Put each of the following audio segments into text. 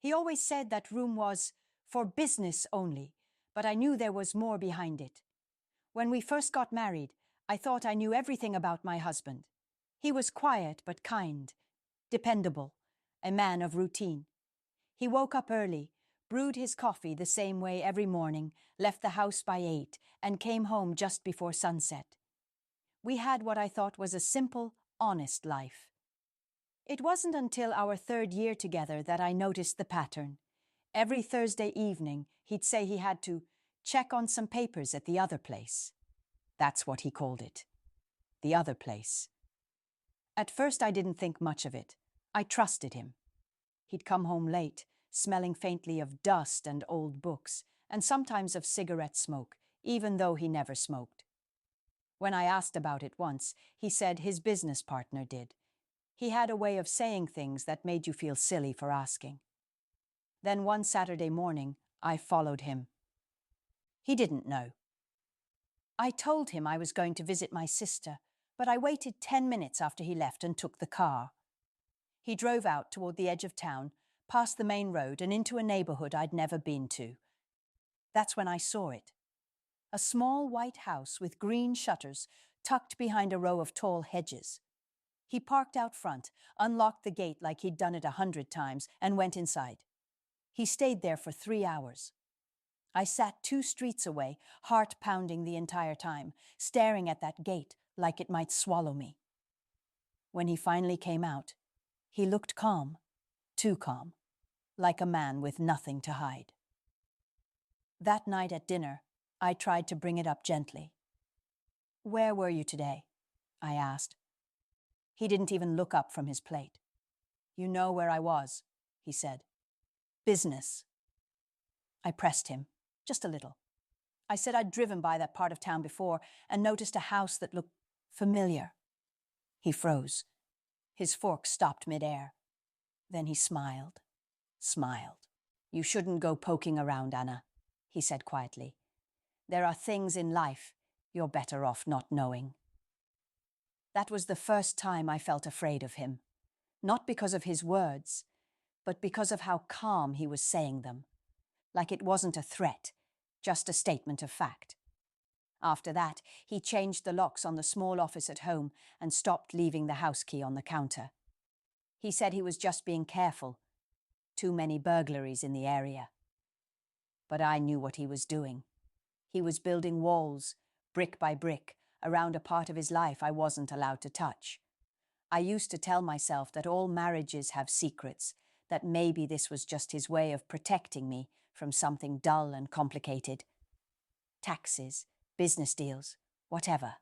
He always said that room was for business only, but I knew there was more behind it. When we first got married, I thought I knew everything about my husband. He was quiet but kind, dependable, a man of routine. He woke up early, brewed his coffee the same way every morning, left the house by 8, and came home just before sunset. We had what I thought was a simple, honest life. It wasn't until our 3rd year together that I noticed the pattern. Every Thursday evening, he'd say he had to check on some papers at the other place. That's what he called it. The other place. At first, I didn't think much of it. I trusted him. He'd come home late, smelling faintly of dust and old books, and sometimes of cigarette smoke, even though he never smoked. When I asked about it once, he said his business partner did. He had a way of saying things that made you feel silly for asking. Then one Saturday morning, I followed him. He didn't know. I told him I was going to visit my sister, but I waited 10 minutes after he left and took the car. He drove out toward the edge of town, past the main road and into a neighborhood I'd never been to. That's when I saw it. A small white house with green shutters tucked behind a row of tall hedges. He parked out front, unlocked the gate like he'd done it 100 times, and went inside. He stayed there for 3 hours. I sat 2 streets away, heart pounding the entire time, staring at that gate like it might swallow me. When he finally came out, he looked calm, too calm, like a man with nothing to hide. That night at dinner, I tried to bring it up gently. "Where were you today?" I asked. He didn't even look up from his plate. "You know where I was," he said. "Business." I pressed him, just a little. I said I'd driven by that part of town before and noticed a house that looked familiar. He froze. His fork stopped midair. Then he smiled. "You shouldn't go poking around, Anna," he said quietly. "There are things in life you're better off not knowing." That was the first time I felt afraid of him, not because of his words, but because of how calm he was saying them, like it wasn't a threat, just a statement of fact. After that, he changed the locks on the small office at home and stopped leaving the house key on the counter. He said he was just being careful. Too many burglaries in the area. But I knew what he was doing. He was building walls, brick by brick, around a part of his life I wasn't allowed to touch. I used to tell myself that all marriages have secrets, that maybe this was just his way of protecting me from something dull and complicated. Taxes, business deals, whatever.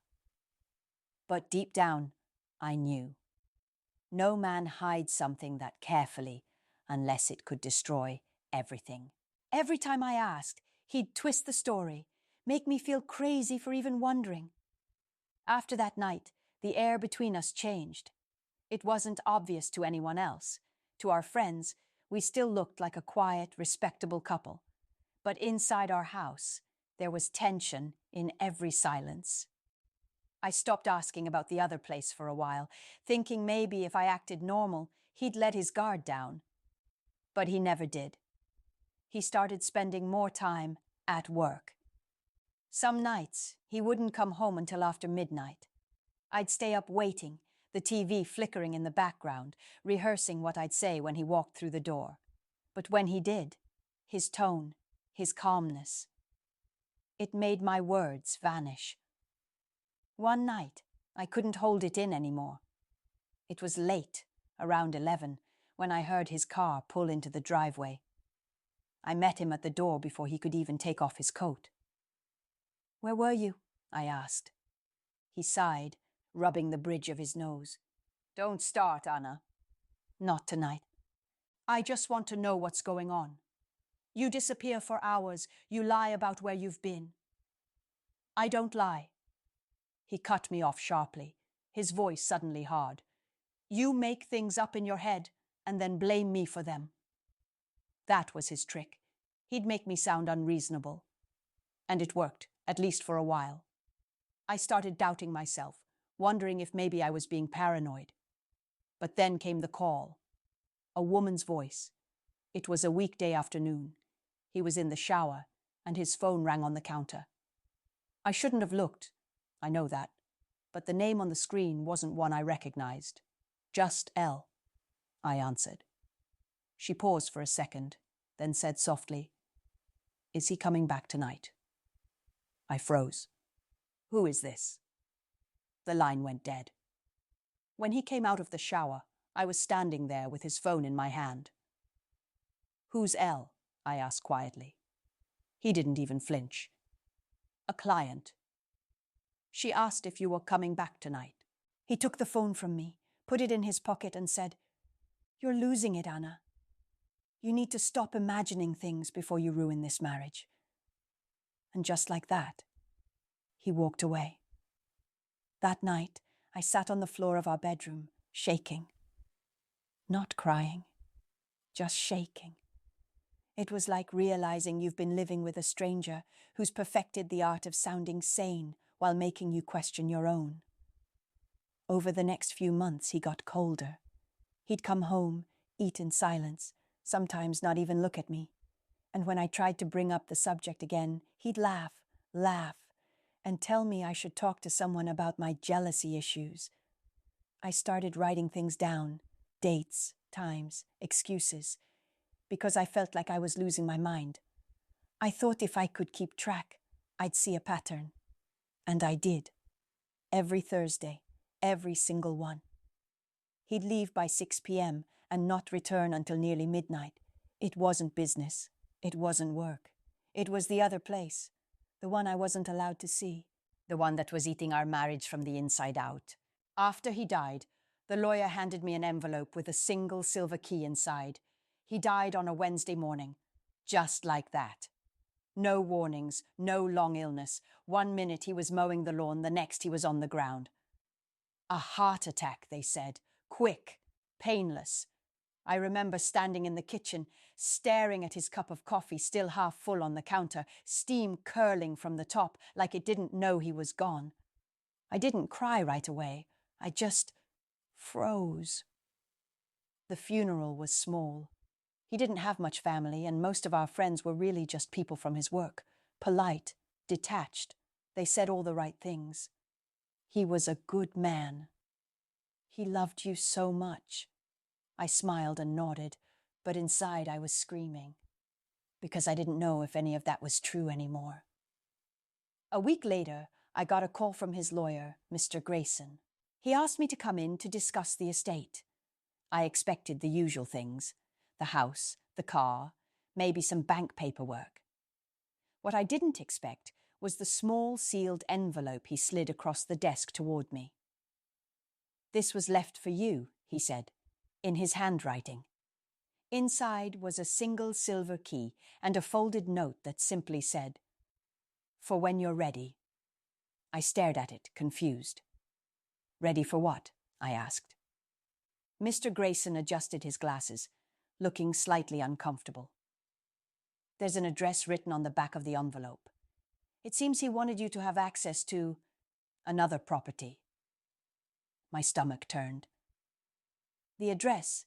But deep down, I knew. No man hides something that carefully, unless it could destroy everything. Every time I asked, he'd twist the story, make me feel crazy for even wondering. After that night, the air between us changed. It wasn't obvious to anyone else. To our friends, we still looked like a quiet, respectable couple. But inside our house, there was tension in every silence. I stopped asking about the other place for a while, thinking maybe if I acted normal, he'd let his guard down. But he never did. He started spending more time at work. Some nights, he wouldn't come home until after midnight. I'd stay up waiting, the TV flickering in the background, rehearsing what I'd say when he walked through the door. But when he did, his tone, his calmness, it made my words vanish. One night, I couldn't hold it in anymore. It was late, around 11, when I heard his car pull into the driveway. I met him at the door before he could even take off his coat. "Where were you?" I asked. He sighed, rubbing the bridge of his nose. "Don't start, Anna." "Not tonight. I just want to know what's going on. You disappear for hours, you lie about where you've been." "I don't lie." He cut me off sharply, his voice suddenly hard. "You make things up in your head and then blame me for them." That was his trick. He'd make me sound unreasonable. And it worked, at least for a while. I started doubting myself, wondering if maybe I was being paranoid. But then came the call. A woman's voice. It was a weekday afternoon. He was in the shower, and his phone rang on the counter. I shouldn't have looked, I know that, but the name on the screen wasn't one I recognized. Just L, I answered. She paused for a second, then said softly, "Is he coming back tonight?" I froze. "Who is this?" The line went dead. When he came out of the shower, I was standing there with his phone in my hand. "Who's L?" I asked quietly. He didn't even flinch. "A client. She asked if you were coming back tonight." He took the phone from me, put it in his pocket and said, "You're losing it, Anna. You need to stop imagining things before you ruin this marriage." And just like that, he walked away. That night, I sat on the floor of our bedroom, shaking. Not crying, just shaking. It was like realizing you've been living with a stranger who's perfected the art of sounding sane while making you question your own. Over the next few months, he got colder. He'd come home, eat in silence, sometimes not even look at me. And when I tried to bring up the subject again, he'd laugh, and tell me I should talk to someone about my jealousy issues. I started writing things down, dates, times, excuses, because I felt like I was losing my mind. I thought if I could keep track, I'd see a pattern. And I did. Every Thursday, every single one. He'd leave by 6 p.m. and not return until nearly midnight. It wasn't business. It wasn't work. It was the other place, the one I wasn't allowed to see, the one that was eating our marriage from the inside out. After he died, the lawyer handed me an envelope with a single silver key inside. He died on a Wednesday morning, just like that. No warnings, no long illness. 1 minute he was mowing the lawn, the next he was on the ground. A heart attack, they said. Quick, painless. I remember standing in the kitchen, staring at his cup of coffee still half full on the counter, steam curling from the top like it didn't know he was gone. I didn't cry right away. I just froze. The funeral was small. He didn't have much family, and most of our friends were really just people from his work. Polite, detached. They said all the right things. He was a good man. He loved you so much. I smiled and nodded, but inside I was screaming, because I didn't know if any of that was true anymore. A week later, I got a call from his lawyer, Mr. Grayson. He asked me to come in to discuss the estate. I expected the usual things: the house, the car, maybe some bank paperwork. What I didn't expect was the small sealed envelope he slid across the desk toward me. "This was left for you," he said, in his handwriting. Inside was a single silver key and a folded note that simply said, "For when you're ready." I stared at it, confused. "Ready for what?" I asked. Mr. Grayson adjusted his glasses, looking slightly uncomfortable. "There's an address written on the back of the envelope. It seems he wanted you to have access to another property." My stomach turned. The address,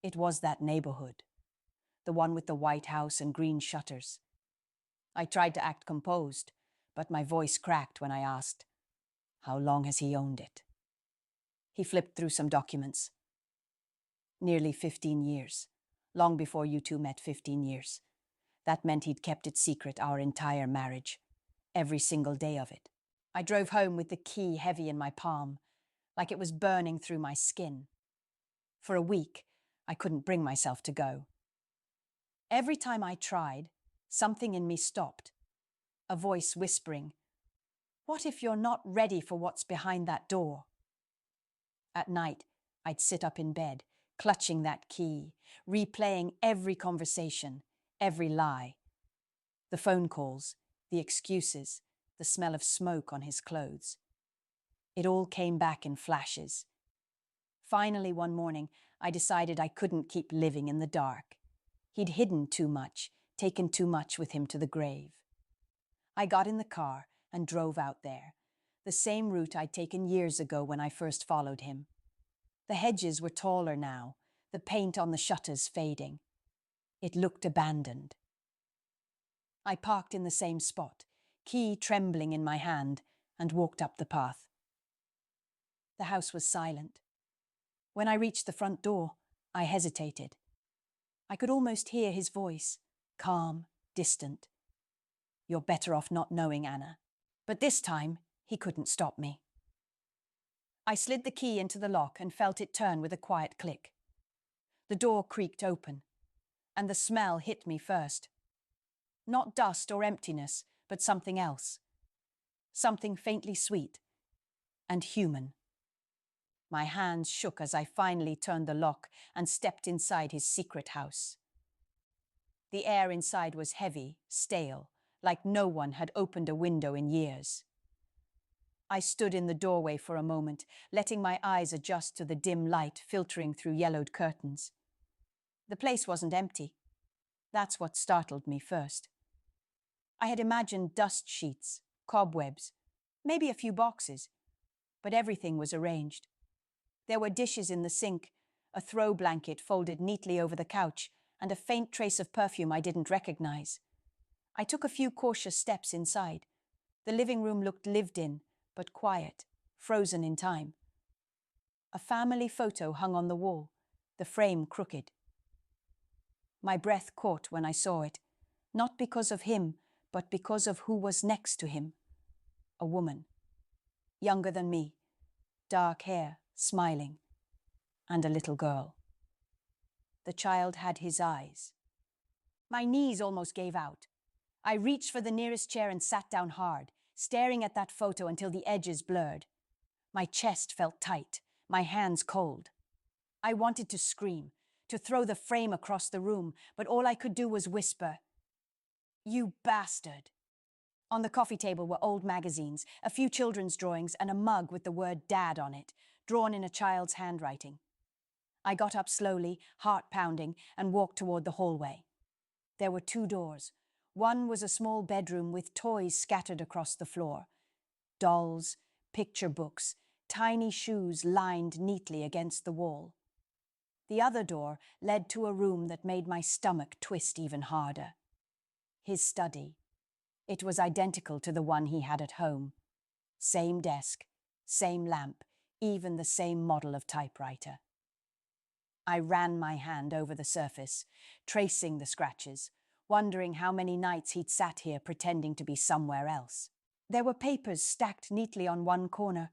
it was that neighborhood, the one with the white house and green shutters. I tried to act composed, but my voice cracked when I asked, "How long has he owned it?" He flipped through some documents. "Nearly 15 years. Long before you two met, 15 years. That meant he'd kept it secret our entire marriage. Every single day of it. I drove home with the key heavy in my palm, like it was burning through my skin. For a week, I couldn't bring myself to go. Every time I tried, something in me stopped. A voice whispering, "What if you're not ready for what's behind that door?" At night, I'd sit up in bed, clutching that key, replaying every conversation, every lie. The phone calls, the excuses, the smell of smoke on his clothes. It all came back in flashes. Finally, one morning, I decided I couldn't keep living in the dark. He'd hidden too much, taken too much with him to the grave. I got in the car and drove out there, the same route I'd taken years ago when I first followed him. The hedges were taller now, the paint on the shutters fading. It looked abandoned. I parked in the same spot, key trembling in my hand, and walked up the path. The house was silent. When I reached the front door, I hesitated. I could almost hear his voice, calm, distant. "You're better off not knowing, Anna." But this time, he couldn't stop me. I slid the key into the lock and felt it turn with a quiet click. The door creaked open, and the smell hit me first. Not dust or emptiness, but something else. Something faintly sweet and human. My hands shook as I finally turned the lock and stepped inside his secret house. The air inside was heavy, stale, like no one had opened a window in years. I stood in the doorway for a moment, letting my eyes adjust to the dim light filtering through yellowed curtains. The place wasn't empty. That's what startled me first. I had imagined dust sheets, cobwebs, maybe a few boxes, but everything was arranged. There were dishes in the sink, a throw blanket folded neatly over the couch, and a faint trace of perfume I didn't recognize. I took a few cautious steps inside. The living room looked lived in, but quiet, frozen in time. A family photo hung on the wall, the frame crooked. My breath caught when I saw it, not because of him, but because of who was next to him. A woman, younger than me, dark hair, smiling, and a little girl. The child had his eyes. My knees almost gave out. I reached for the nearest chair and sat down hard, staring at that photo until the edges blurred. My chest felt tight, my hands cold. I wanted to scream, to throw the frame across the room, but all I could do was whisper, "You bastard!" On the coffee table were old magazines, a few children's drawings, and a mug with the word Dad on it, drawn in a child's handwriting. I got up slowly, heart pounding, and walked toward the hallway. There were 2 doors. One was a small bedroom with toys scattered across the floor. Dolls, picture books, tiny shoes lined neatly against the wall. The other door led to a room that made my stomach twist even harder. His study. It was identical to the one he had at home. Same desk, same lamp, even the same model of typewriter. I ran my hand over the surface, tracing the scratches, wondering how many nights he'd sat here pretending to be somewhere else. There were papers stacked neatly on one corner.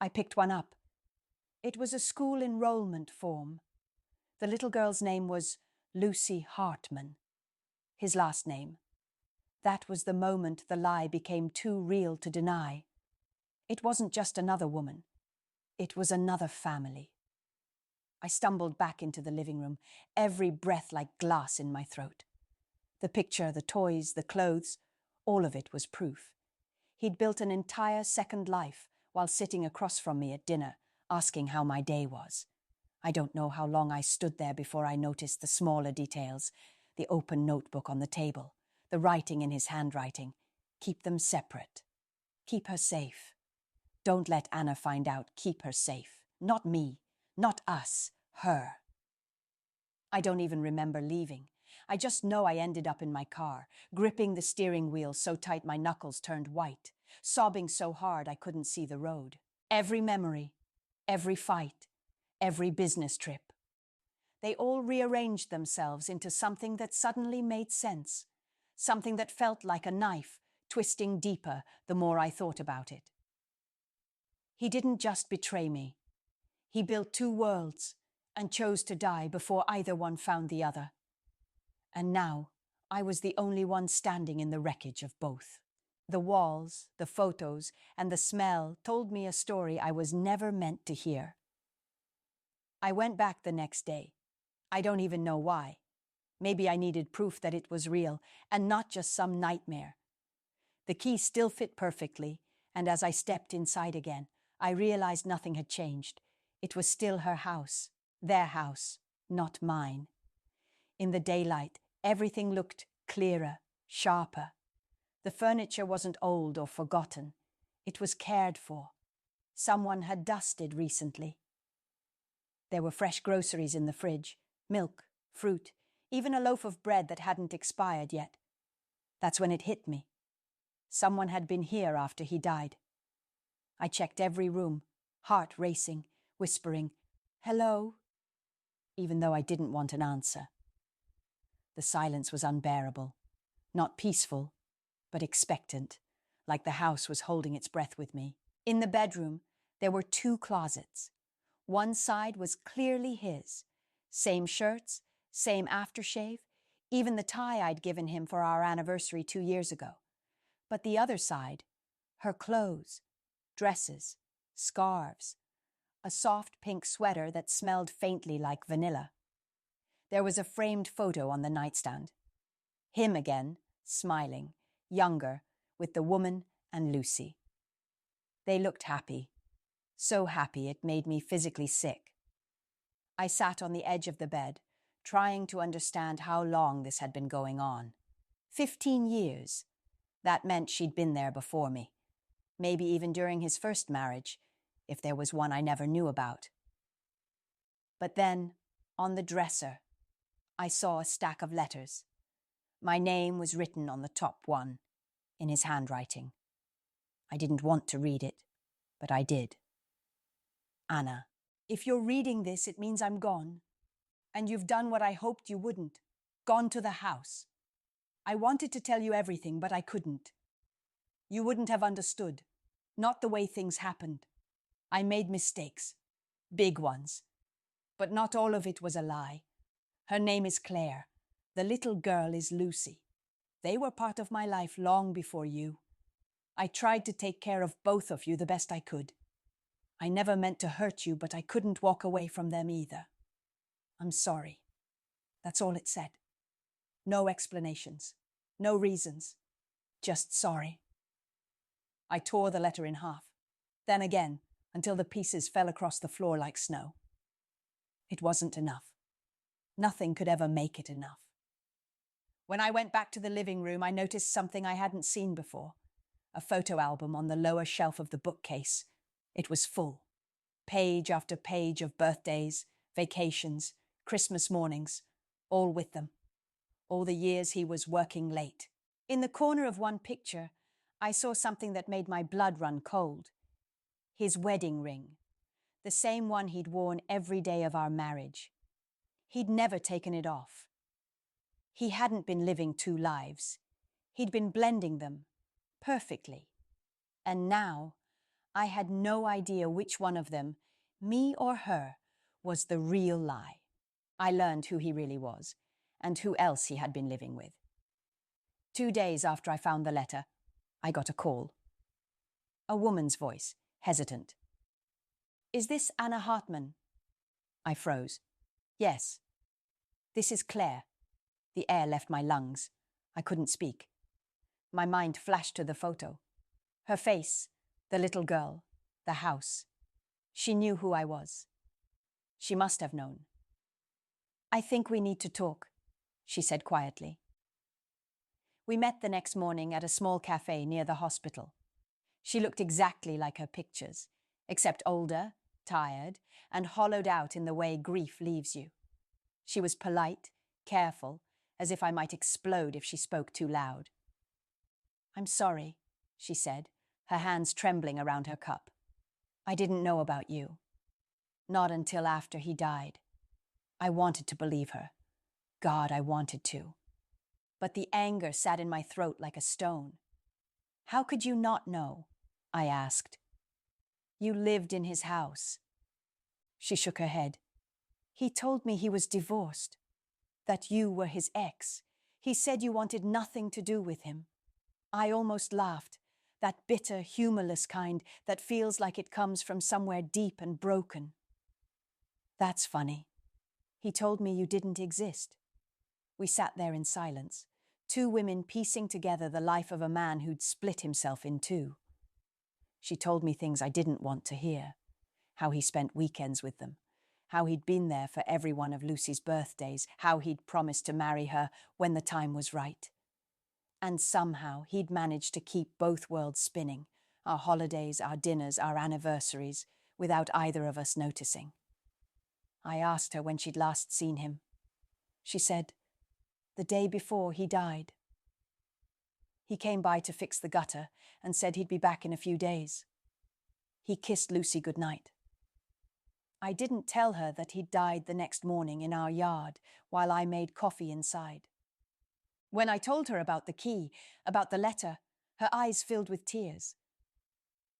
I picked one up. It was a school enrollment form. The little girl's name was Lucy Hartman. His last name. That was the moment the lie became too real to deny. It wasn't just another woman. It was another family. I stumbled back into the living room, every breath like glass in my throat. The picture, the toys, the clothes, all of it was proof. He'd built an entire second life while sitting across from me at dinner, asking how my day was. I don't know how long I stood there before I noticed the smaller details, the open notebook on the table, the writing in his handwriting. Keep them separate. Keep her safe. Don't let Anna find out. Keep her safe. Not me. Not us. Her. I don't even remember leaving. I just know I ended up in my car, gripping the steering wheel so tight my knuckles turned white, sobbing so hard I couldn't see the road. Every memory, every fight, every business trip. They all rearranged themselves into something that suddenly made sense, something that felt like a knife, twisting deeper the more I thought about it. He didn't just betray me. He built 2 worlds and chose to die before either one found the other. And now I was the only one standing in the wreckage of both. The walls, the photos, and the smell told me a story I was never meant to hear. I went back the next day. I don't even know why. Maybe I needed proof that it was real and not just some nightmare. The key still fit perfectly, and as I stepped inside again, I realized nothing had changed. It was still her house, their house, not mine. In the daylight, everything looked clearer, sharper. The furniture wasn't old or forgotten. It was cared for. Someone had dusted recently. There were fresh groceries in the fridge, milk, fruit, even a loaf of bread that hadn't expired yet. That's when it hit me. Someone had been here after he died. I checked every room, heart racing, whispering, "Hello," even though I didn't want an answer. The silence was unbearable, not peaceful, but expectant, like the house was holding its breath with me. In the bedroom, there were 2 closets. One side was clearly his. Same shirts, same aftershave, even the tie I'd given him for our anniversary 2 years ago. But the other side, her clothes, dresses, scarves, a soft pink sweater that smelled faintly like vanilla. There was a framed photo on the nightstand. Him again, smiling, younger, with the woman and Lucy. They looked happy. So happy it made me physically sick. I sat on the edge of the bed, trying to understand how long this had been going on. 15 years. That meant she'd been there before me. Maybe even during his first marriage, if there was one I never knew about. But then, on the dresser, I saw a stack of letters. My name was written on the top one, in his handwriting. I didn't want to read it, but I did. Anna, if you're reading this, it means I'm gone. And you've done what I hoped you wouldn't. Gone to the house. I wanted to tell you everything, but I couldn't. You wouldn't have understood. Not the way things happened. I made mistakes. Big ones. But not all of it was a lie. Her name is Claire. The little girl is Lucy. They were part of my life long before you. I tried to take care of both of you the best I could. I never meant to hurt you, but I couldn't walk away from them either. I'm sorry. That's all it said. No explanations. No reasons. Just sorry. I tore the letter in half. Then again, until the pieces fell across the floor like snow. It wasn't enough. Nothing could ever make it enough. When I went back to the living room, I noticed something I hadn't seen before. A photo album on the lower shelf of the bookcase. It was full. Page after page of birthdays, vacations, Christmas mornings, all with them. All the years he was working late. In the corner of one picture, I saw something that made my blood run cold. His wedding ring. The same one he'd worn every day of our marriage. He'd never taken it off. He hadn't been living 2 lives. He'd been blending them perfectly. And now, I had no idea which one of them, me or her, was the real lie. I learned who he really was, and who else he had been living with. 2 days after I found the letter, I got a call. A woman's voice, hesitant. "Is this Anna Hartman?" I froze. "Yes." "This is Claire." The air left my lungs. I couldn't speak. My mind flashed to the photo. Her face, the little girl, the house. She knew who I was. She must have known. "I think we need to talk," she said quietly. We met the next morning at a small cafe near the hospital. She looked exactly like her pictures, except older, tired, and hollowed out in the way grief leaves you. She was polite, careful, as if I might explode if she spoke too loud. "I'm sorry," she said, her hands trembling around her cup. "I didn't know about you. Not until after he died. I wanted to believe her. God, I wanted to. But the anger sat in my throat like a stone. How could you not know?" I asked. "You lived in his house." She shook her head. "He told me he was divorced, that you were his ex. He said you wanted nothing to do with him." I almost laughed, that bitter, humorless kind that feels like it comes from somewhere deep and broken. "That's funny. He told me you didn't exist." We sat there in silence, 2 women piecing together the life of a man who'd split himself in 2. She told me things I didn't want to hear. How he spent weekends with them. How he'd been there for every one of Lucy's birthdays. How he'd promised to marry her when the time was right. And somehow he'd managed to keep both worlds spinning, our holidays, our dinners, our anniversaries, without either of us noticing. I asked her when she'd last seen him. She said, The day before he died. He came by to fix the gutter and said he'd be back in a few days. He kissed Lucy goodnight. I didn't tell her that he'd died the next morning in our yard while I made coffee inside. When I told her about the key, about the letter, her eyes filled with tears.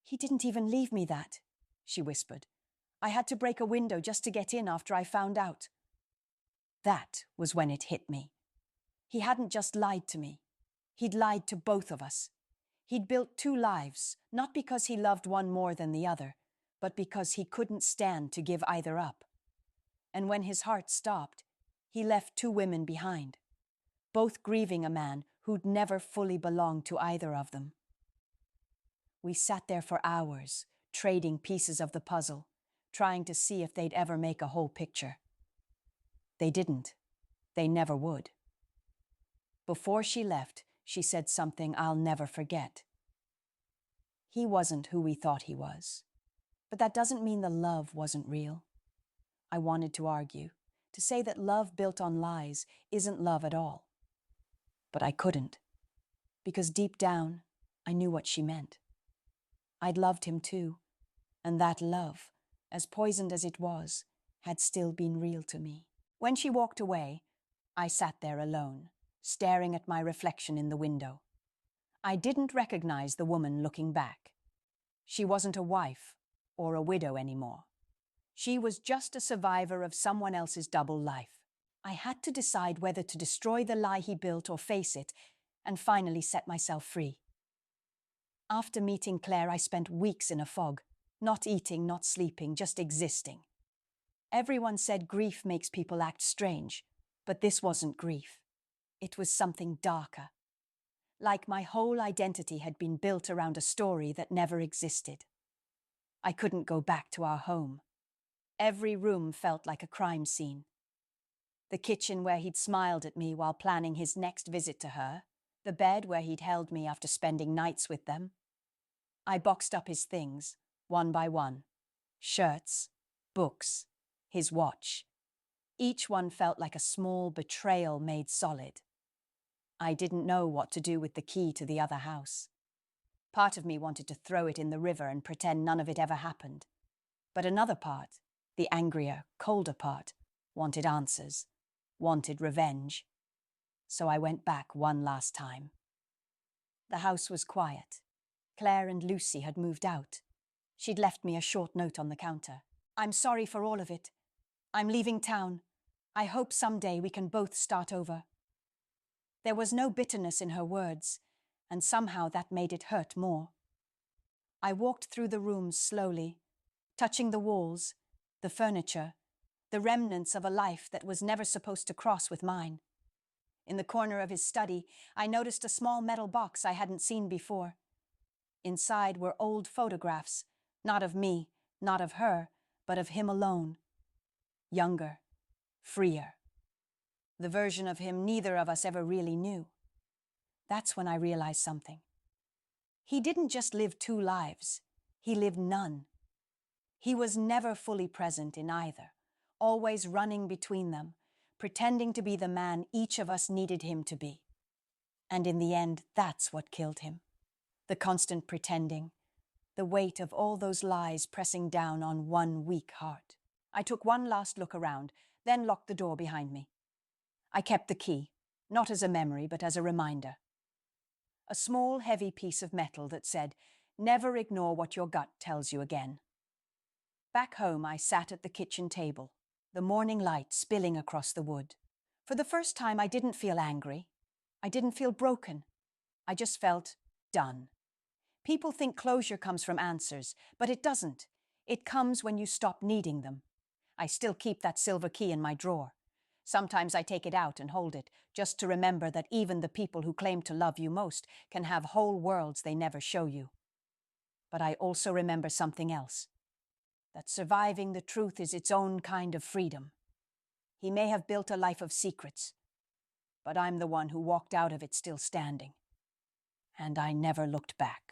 "He didn't even leave me that," she whispered. "I had to break a window just to get in after I found out." That was when it hit me. He hadn't just lied to me. He'd lied to both of us. He'd built two lives, not because he loved one more than the other, but because he couldn't stand to give either up. And when his heart stopped, he left two women behind, both grieving a man who'd never fully belonged to either of them. We sat there for hours, trading pieces of the puzzle, trying to see if they'd ever make a whole picture. They didn't. They never would. Before she left, she said something I'll never forget. He wasn't who we thought he was. But that doesn't mean the love wasn't real. I wanted to argue, to say that love built on lies isn't love at all. But I couldn't, because deep down, I knew what she meant. I'd loved him too, and that love, as poisoned as it was, had still been real to me. When she walked away, I sat there alone, staring at my reflection in the window. I didn't recognize the woman looking back. She wasn't a wife or a widow anymore. She was just a survivor of someone else's double life. I had to decide whether to destroy the lie he built or face it, and finally set myself free. After meeting Claire, I spent weeks in a fog, not eating, not sleeping, just existing. Everyone said grief makes people act strange, but this wasn't grief. It was something darker. Like my whole identity had been built around a story that never existed. I couldn't go back to our home. Every room felt like a crime scene. The kitchen where he'd smiled at me while planning his next visit to her, the bed where he'd held me after spending nights with them. I boxed up his things, one by one. Shirts, books, his watch. Each one felt like a small betrayal made solid. I didn't know what to do with the key to the other house. Part of me wanted to throw it in the river and pretend none of it ever happened. But another part, the angrier, colder part, wanted answers, wanted revenge. So I went back one last time. The house was quiet. Claire and Lucy had moved out. She'd left me a short note on the counter. "I'm sorry for all of it. I'm leaving town. I hope someday we can both start over." There was no bitterness in her words, and somehow that made it hurt more. I walked through the rooms slowly, touching the walls, the furniture, the remnants of a life that was never supposed to cross with mine. In the corner of his study, I noticed a small metal box I hadn't seen before. Inside were old photographs, not of me, not of her, but of him alone. Younger, freer. The version of him neither of us ever really knew. That's when I realized something. He didn't just live two lives, he lived none. He was never fully present in either, always running between them, pretending to be the man each of us needed him to be. And in the end, that's what killed him. The constant pretending, the weight of all those lies pressing down on one weak heart. I took one last look around, then locked the door behind me. I kept the key, not as a memory, but as a reminder. A small, heavy piece of metal that said, "Never ignore what your gut tells you again." Back home, I sat at the kitchen table, the morning light spilling across the wood. For the first time, I didn't feel angry. I didn't feel broken. I just felt done. People think closure comes from answers, but it doesn't. It comes when you stop needing them. I still keep that silver key in my drawer. Sometimes I take it out and hold it, just to remember that even the people who claim to love you most can have whole worlds they never show you. But I also remember something else. That surviving the truth is its own kind of freedom. He may have built a life of secrets, but I'm the one who walked out of it still standing. And I never looked back.